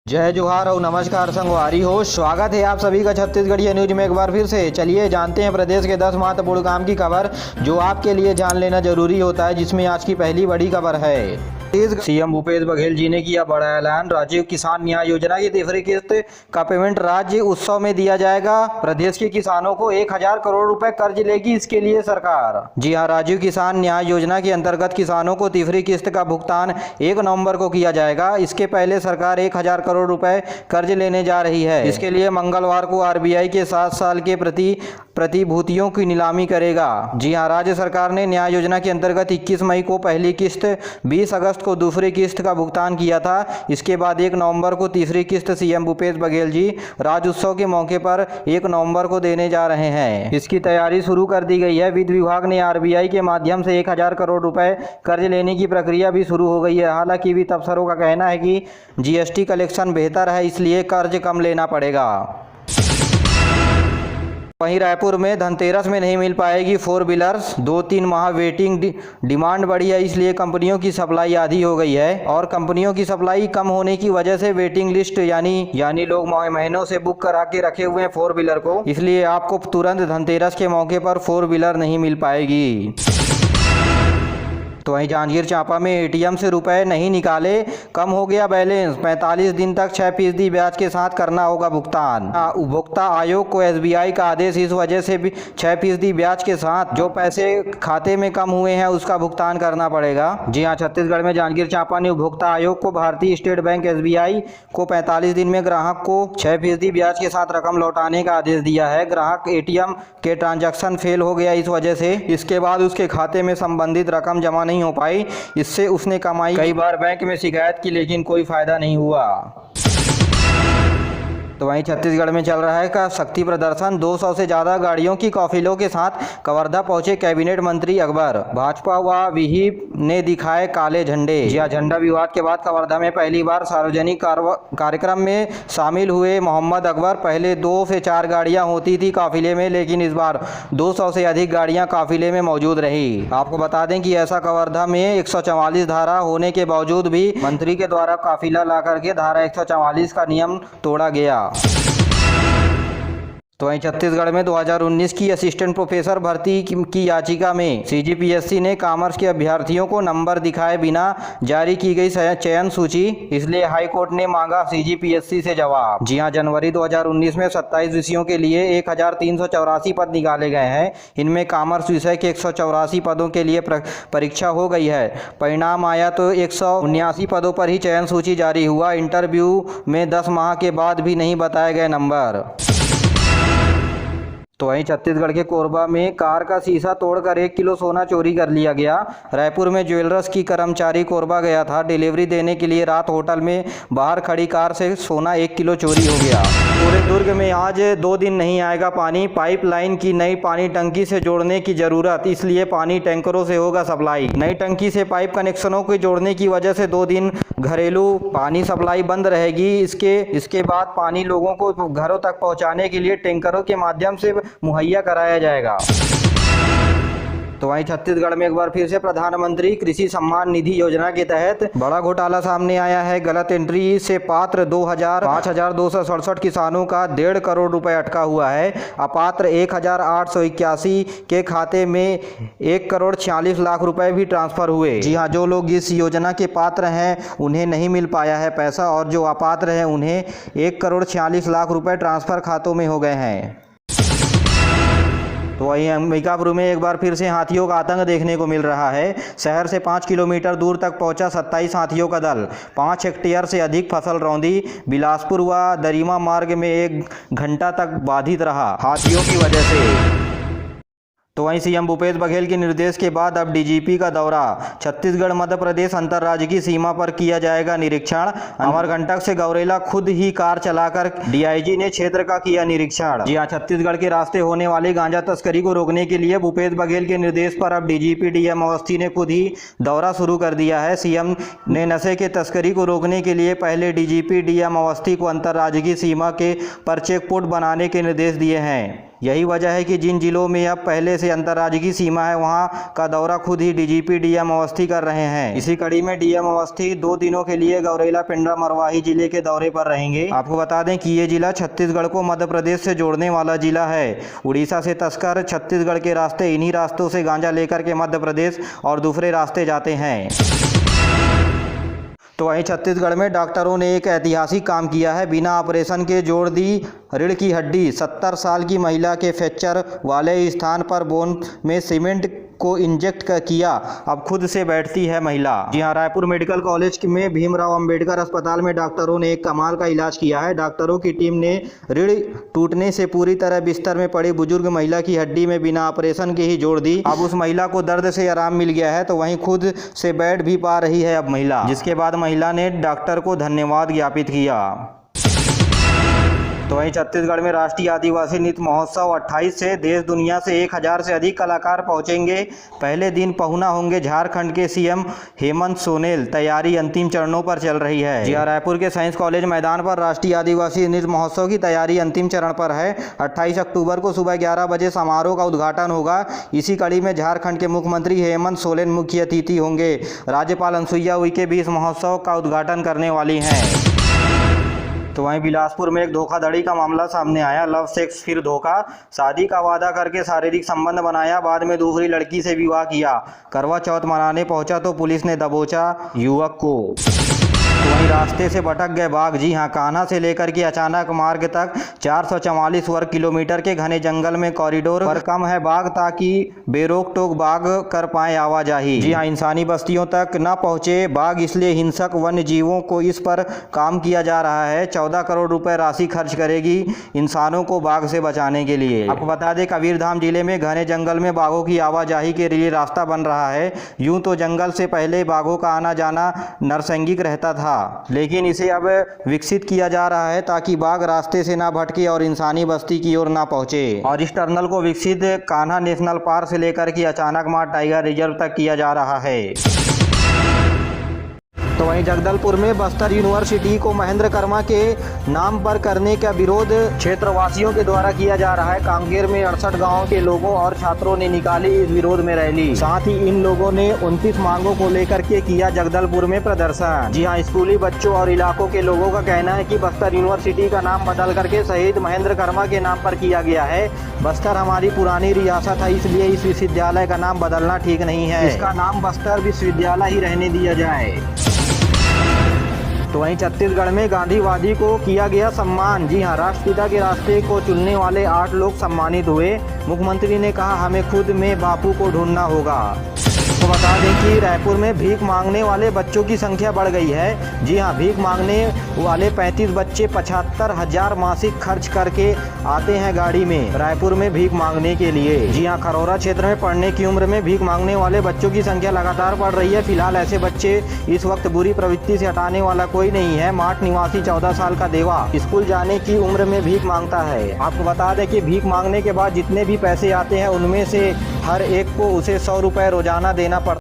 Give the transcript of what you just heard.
जय जोहार और नमस्कार संगवारी हो। स्वागत है आप सभी का छत्तीसगढ़ी न्यूज में एक बार फिर से। चलिए जानते हैं प्रदेश के 10 महत्वपूर्ण काम की खबर जो आपके लिए जान लेना जरूरी होता है, जिसमें आज की पहली बड़ी खबर है। सीएम भूपेश बघेल जी ने किया बड़ा ऐलान, राज्य किसान न्याय योजना की तीसरी किस्त का पेमेंट राज्य उत्सव में दिया जाएगा। प्रदेश के किसानों को 1000 करोड़ रुपए कर्ज लेगी इसके लिए सरकार। जी हां, राज्य किसान न्याय योजना के अंतर्गत किसानों को तीसरी किस्त का भुगतान 1 नवंबर को किया जाएगा। इसके पहले सरकार 1000 करोड़ रुपए कर्ज लेने जा रही है। इसके लिए मंगलवार को आरबीआई के 7 साल के प्रतिभूतियों की नीलामी करेगा। जी हां, राज्य सरकार ने न्याय योजना के अंतर्गत 21 मई को पहली किस्त, 20 अगस्त को दूसरी किस्त का भुगतान किया था। इसके बाद 1 नवंबर को तीसरी किस्त सीएम भूपेश बघेल जी राज्योत्सव के मौके पर 1 नवंबर को देने जा रहे हैं। इसकी तैयारी शुरू कर दी गई है। वित्त विभाग ने आरबीआई के माध्यम से 1000 करोड़ रुपए कर्ज लेने की प्रक्रिया भी शुरू हो गई है। हालांकि वित्त अफसरों का कहना है कि जीएसटी कलेक्शन बेहतर है, इसलिए कर्ज कम लेना पड़ेगा। वहीं रायपुर में धनतेरस में नहीं मिल पाएगी 4 व्हीलर्स। 2-3 माह वेटिंग, डिमांड बढ़ी है, इसलिए कंपनियों की सप्लाई आधी हो गई है। और कंपनियों की सप्लाई कम होने की वजह से वेटिंग लिस्ट यानी लोग महीनों से बुक करा के रखे हुए हैं 4 व्हीलर को, इसलिए आपको तुरंत धनतेरस के मौके पर 4 व्हीलर नहीं मिल पाएगी। तो वहीं जांजगीर चांपा में एटीएम से रुपए नहीं निकाले, कम हो गया बैलेंस। 45 दिन तक 6% ब्याज के साथ करना होगा भुगतान। उपभोक्ता आयोग को एसबीआई का आदेश इस वजह से भी 6% ब्याज के साथ जो पैसे खाते में कम हुए हैं उसका भुगतान करना पड़ेगा। जी हाँ, छत्तीसगढ़ में जांजगीर चांपा ने उपभोक्ता आयोग को भारतीय स्टेट बैंक एसबीआई को 45 दिन में ग्राहक को 6% ब्याज के साथ रकम लौटाने का आदेश दिया है। ग्राहक एटीएम के ट्रांजैक्शन फेल हो गया इस वजह से, इसके बाद उसके खाते में संबंधित रकम जमा नहीं हो पाई। इससे उसने कई बार बैंक में शिकायत की, लेकिन कोई फायदा नहीं हुआ। तो वहीं छत्तीसगढ़ में चल रहा है का शक्ति प्रदर्शन। 200 से ज्यादा गाड़ियों की काफिलों के साथ कवर्धा पहुंचे कैबिनेट मंत्री अकबर। भाजपा व विहिप ने दिखाए काले झंडे। जी हां, झंडा विवाद के बाद कवर्धा में पहली बार सार्वजनिक कार्यक्रम में शामिल हुए मोहम्मद अकबर। पहले 2 से 4 गाड़ियां होती थी काफिले में, लेकिन इस बार 200 से अधिक गाड़ियां काफिले में मौजूद रही। आपको बता दें कि ऐसा कवर्धा में 144 धारा होने के बावजूद भी मंत्री के द्वारा काफिला ला करके धारा 144 का नियम तोड़ा गया। तो वहीं छत्तीसगढ़ में 2019 की असिस्टेंट प्रोफेसर भर्ती की याचिका में सीजीपीएससी ने कॉमर्स के अभ्यर्थियों को नंबर दिखाए बिना जारी की गई चयन सूची, इसलिए हाईकोर्ट ने मांगा सीजीपीएससी से जवाब। जी हां, जनवरी 2019 में 27 विषयों के लिए 1384 पद निकाले गए हैं। इनमें कॉमर्स विषय के 184 पदों के लिए परीक्षा हो गई है। परिणाम आया तो 179 पदों पर ही चयन सूची जारी हुआ। इंटरव्यू में 10 माह के बाद भी नहीं बताए गए नंबर। तो वहीं छत्तीसगढ़ के कोरबा में कार का शीशा तोड़कर 1 किलो सोना चोरी कर लिया गया। रायपुर में ज्वेलर्स की कर्मचारी कोरबा गया था डिलीवरी देने के लिए। रात होटल में बाहर खड़ी कार से सोना 1 किलो चोरी हो गया। पूरे दुर्ग में आज 2 दिन नहीं आएगा पानी। पाइपलाइन की नई पानी टंकी से जोड़ने की जरूरत, इसलिए पानी टैंकरों से होगा सप्लाई। नई टंकी से पाइप कनेक्शनों को जोड़ने की वजह से 2 दिन घरेलू पानी सप्लाई बंद रहेगी। इसके बाद पानी लोगों को घरों तक पहुंचाने के लिए टैंकरों के माध्यम से मुहैया कराया जाएगा। तो वहीं छत्तीसगढ़ में एक बार फिर से प्रधानमंत्री कृषि सम्मान निधि योजना के तहत बड़ा घोटाला सामने आया है। गलत एंट्री से पात्र 5267 किसानों का 1.5 करोड़ रुपए अटका हुआ है। अपात्र 1881 के खाते में 1,46,00,000 रुपए भी ट्रांसफर हुए। जी हां, जो लोग इस योजना के पात्र हैं उन्हें नहीं मिल पाया है पैसा, और जो अपात्र हैं उन्हें 1,46,00,000 रुपए ट्रांसफर खातों में हो गए हैं। तो वहीं अंबिकापुर में एक बार फिर से हाथियों का आतंक देखने को मिल रहा है। शहर से 5 किलोमीटर दूर तक पहुंचा 27 हाथियों का दल। 5 हेक्टेयर से अधिक फसल रौंदी। बिलासपुर व दरिमा मार्ग में 1 घंटा तक बाधित रहा हाथियों की वजह से। तो वहीं सीएम भूपेश बघेल के निर्देश के बाद अब डीजीपी का दौरा। छत्तीसगढ़ मध्य प्रदेश अंतर्राज्य की सीमा पर किया जाएगा निरीक्षण। अमरकंटक से गौरेला खुद ही कार चलाकर डीआईजी ने क्षेत्र का किया निरीक्षण। जी हां, छत्तीसगढ़ के रास्ते होने वाली गांजा तस्करी को रोकने के लिए भूपेश बघेल के निर्देश पर अब डीजीपी डीएम अवस्थी ने खुद ही दौरा शुरू कर दिया है। सीएम ने नशे के तस्करी को रोकने के लिए पहले डीजीपी डीएम अवस्थी को अंतर्राज्य की सीमा के पर चेक पोस्ट बनाने के निर्देश दिए हैं। यही वजह है कि जिन जिलों में अब पहले से अंतर्राज्य की सीमा है वहां का दौरा खुद ही डीजीपी डीएम अवस्थी कर रहे हैं। इसी कड़ी में डीएम अवस्थी 2 दिनों के लिए गौरेला पिंडरा मरवाही जिले के दौरे पर रहेंगे। आपको बता दें कि ये जिला छत्तीसगढ़ को मध्य प्रदेश से जोड़ने वाला जिला है। उड़ीसा से तस्कर छत्तीसगढ़ के रास्ते इन्हीं रास्तों से गांजा लेकर के मध्य प्रदेश और दूसरे रास्ते जाते हैं। तो वहीं छत्तीसगढ़ में डॉक्टरों ने एक ऐतिहासिक काम किया है। बिना ऑपरेशन के जोड़ दी रीढ़ की हड्डी। 70 साल की महिला के फ्रैक्चर वाले स्थान पर बोन में सीमेंट को इंजेक्ट किया। अब खुद से बैठती है महिला। जी हाँ, रायपुर मेडिकल कॉलेज में भीमराव अंबेडकर अस्पताल में डॉक्टरों ने एक कमाल का इलाज किया है। डॉक्टरों की टीम ने रीढ़ टूटने से पूरी तरह बिस्तर में पड़ी बुजुर्ग महिला की हड्डी में बिना ऑपरेशन के ही जोड़ दी। अब उस महिला को दर्द से आराम मिल गया है, तो वहीं खुद से बैठ भी पा रही है अब महिला, जिसके बाद महिला ने डॉक्टर को धन्यवाद ज्ञापित किया। तो वहीं छत्तीसगढ़ में राष्ट्रीय आदिवासी नृत्य महोत्सव 28 से देश दुनिया से 1000 से अधिक कलाकार पहुंचेंगे। पहले दिन पहुना होंगे झारखंड के सीएम हेमंत सोरेन। तैयारी अंतिम चरणों पर चल रही है। जी हाँ, रायपुर के साइंस कॉलेज मैदान पर राष्ट्रीय आदिवासी नृत्य महोत्सव की तैयारी अंतिम चरण पर है। 28 अक्टूबर को सुबह 11 बजे समारोह का उद्घाटन होगा। इसी कड़ी में झारखंड के मुख्यमंत्री हेमंत सोरेन मुख्य अतिथि होंगे। राज्यपाल अनुसुईया उइके भी इस महोत्सव का उद्घाटन करने वाली हैं। तो वहीं बिलासपुर में एक धोखाधड़ी का मामला सामने आया। लव सेक्स फिर धोखा। शादी का वादा करके शारीरिक संबंध बनाया, बाद में दूसरी लड़की से विवाह किया। करवा चौथ मनाने पहुंचा तो पुलिस ने दबोचा युवक को। तो वहीं रास्ते से भटक गए बाघ। जी हाँ, कान्हा से लेकर के अचानक मार्ग तक 444 वर्ग किलोमीटर के घने जंगल में कॉरिडोर पर कम है बाघ, ताकि बेरोक टोक बाघ कर पाए आवाजाही। जी हाँ, इंसानी बस्तियों तक न पहुंचे बाघ, इसलिए हिंसक वन्य जीवों को इस पर काम किया जा रहा है। 14 करोड़ रुपए राशि खर्च करेगी इंसानों को बाघ से बचाने के लिए। आपको बता दें, कबीरधाम जिले में घने जंगल में बाघों की आवाजाही के लिए रास्ता बन रहा है। यूं तो जंगल से पहले बाघों का आना जाना नरसंगिक रहता था, लेकिन इसे अब विकसित किया जा रहा है ताकि बाघ रास्ते से ना भटके और इंसानी बस्ती की ओर ना पहुंचे। और इस टनल को विकसित कान्हा नेशनल पार्क से लेकर के अचानक मार टाइगर रिजर्व तक किया जा रहा है। तो वहीं जगदलपुर में बस्तर यूनिवर्सिटी को महेंद्र कर्मा के नाम पर करने का विरोध क्षेत्रवासियों के द्वारा किया जा रहा है। कांकेर में 68 गांवों के लोगों और छात्रों ने निकाली इस विरोध में रैली। साथ ही इन लोगों ने 29 मांगों को लेकर के किया जगदलपुर में प्रदर्शन। जी हां, स्कूली बच्चों और इलाकों के लोगों का कहना है कि बस्तर यूनिवर्सिटी का नाम बदल करके शहीद महेंद्र कर्मा के नाम पर किया गया है। बस्तर हमारी पुरानी रियासत है, इसलिए इस विश्वविद्यालय का नाम बदलना ठीक नहीं है। इसका नाम बस्तर विश्वविद्यालय ही रहने दिया जाए। तो वहीं छत्तीसगढ़ में गांधीवादी को किया गया सम्मान। जी हां, राष्ट्रपिता के रास्ते को चुनने वाले 8 लोग सम्मानित हुए। मुख्यमंत्री ने कहा, हमें खुद में बापू को ढूंढना होगा। तो बता दें कि रायपुर में भीख मांगने वाले बच्चों की संख्या बढ़ गई है। जी हां, भीख मांगने वाले 35 बच्चे 75,000 मासिक खर्च करके आते हैं गाड़ी में रायपुर में भीख मांगने के लिए। जी हां, खरौरा क्षेत्र में पढ़ने की उम्र में भीख मांगने वाले बच्चों की संख्या लगातार बढ़ रही है। फिलहाल ऐसे बच्चे इस वक्त बुरी प्रवृत्ति से हटाने वाला कोई नहीं है। माठ निवासी 14 साल का देवा स्कूल जाने की उम्र में भीख मांगता है। आपको बता दें कि भीख मांगने के बाद जितने भी पैसे आते हैं उनमें से हर एक को उसे 100 रुपए रोजाना देना पड़ता है।